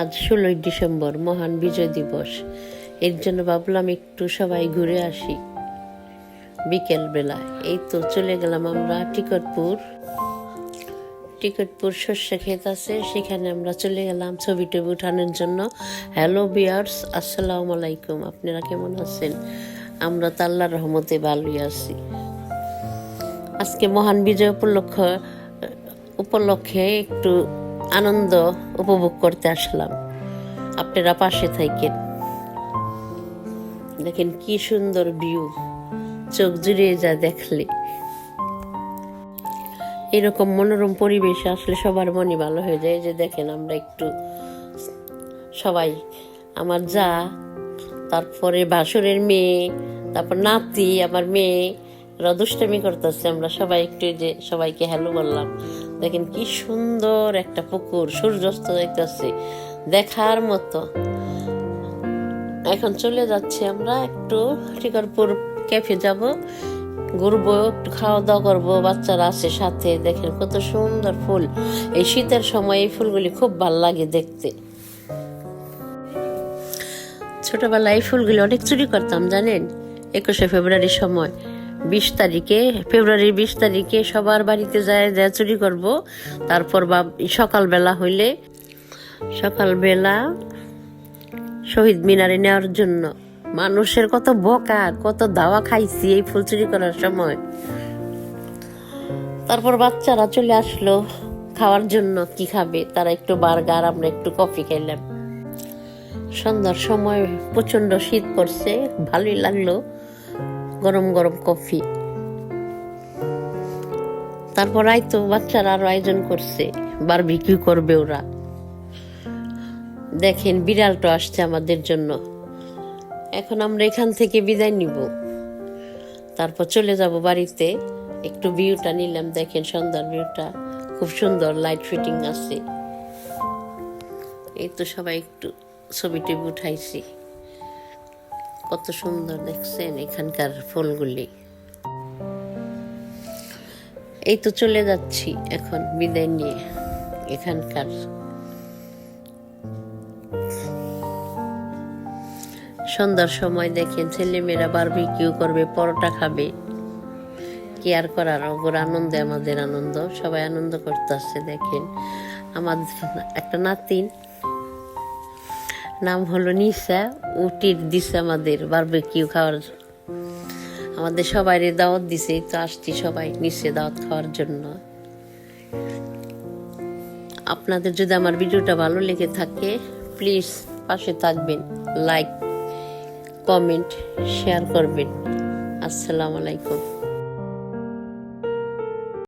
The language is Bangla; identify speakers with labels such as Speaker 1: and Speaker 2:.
Speaker 1: আজ 16ই ডিসেম্বর, মহান বিজয় দিবস। এর জন্য ভাবলাম একটু সবাই ঘুরে আসি বিকেল বেলা। এই তো চলে গেলাম আমরা টিকটপুর সর্ষে ক্ষেত আছে, সেখানে আমরা চলে গেলাম ছবি টবি উঠানোর জন্য। হ্যালো ভিউয়ার্স, আসসালামু আলাইকুম। আপনারা কেমন আছেন? আমরা তো আল্লাহর রহমতে ভালোই আছি। আজকে মহান বিজয় উপলক্ষে একটু আনন্দ উপভোগ করতে আসলাম। আপনারা পাশে থাকেন, দেখেন কি সুন্দর ভিউ, চোখ জুড়িয়ে যায় দেখলে। এরকম মনোরম পরিবেশে আসলে সবার মনই ভালো হয়ে যায়। যে দেখেন আমরা একটু সবাই, আমার যা, তারপরে ভাসুরের মেয়ে, তারপর নাতি, আমার মেয়ে দুষ্টামি করতেছে। আমরা সবাই একটু যে সবাইকে হ্যালো বললাম। দেখেন কি সুন্দর একটা পুকুর, সূর্যাস্ত দেখতেছে, দেখার মতো। এখন চলে যাচ্ছি আমরা একটু টিকটপুর ক্যাফে যাব, ঘুরবো, একটু খাওয়া দাওয়া করবো। বাচ্চারা আছে সাথে। দেখেন কত সুন্দর ফুল। এই শীতের সময় এই ফুলগুলি খুব ভালো লাগে দেখতে। ছোটবেলায় এই ফুলগুলি অনেক চুরি করতাম জানেন। 21শে ফেব্রুয়ারির সময় ফেব্রুয়ারির 20 তারিখে সবার বাড়িতে যায় চুরি করব। তারপর সকালবেলা শহীদ মিনারে নেওয়ার জন্য। মানুষের কত বকা, কত দাওয়া খাইছি এই ফুল চুরি করার সময়। তারপর বাচ্চারা চলে আসলো খাওয়ার জন্য। কি খাবে তারা? একটু বার্গার, আমরা একটু কফি খাইলাম। সন্ধ্যার সময় প্রচন্ড শীত পড়ছে, ভালোই লাগলো গরম গরম কফি। তারপর তো বাচ্চারা আরো আয়োজন করছে, বারবিকিউ করবে ওরা। দেখেন বিড়ালটা আসছে আমাদের জন্য। এখন আমরা এখান থেকে বিদায় নিব, তারপর চলে যাব বাড়িতে। একটু ভিউটা নিলাম, দেখেন সন্ধ্যার ভিউটা খুব সুন্দর, লাইট ফিটিং আছে। এই তো সবাই একটু ছবি টবি উঠাইছি, কত সুন্দর দেখছেন এখানকার ফুলগুলি। এই তো চলে যাচ্ছি এখন বিদায় নিয়ে এখানকার। সন্ধ্যার সময় দেখেন ছেলেমেয়েরা বারবিকিউ করবে, পরোটা খাবে। কি আর করার, ওর আনন্দে আমাদের আনন্দ, সবাই আনন্দ করতেছে। দেখেন আমার একটা নাতিন, নাম হলো নিসা, উটির দিছে আমাদের বারবিকিউ খাওয়ার। আমাদের সবাই দাওয়াত দিছে, তো আসছি সবাই নিচে দাওয়াত খাওয়ার জন্য। আপনাদের যদি আমার ভিডিওটা ভালো লেগে থাকে, প্লিজ পাশে থাকবেন, লাইক, কমেন্ট, শেয়ার করবেন। আসসালামু আলাইকুম।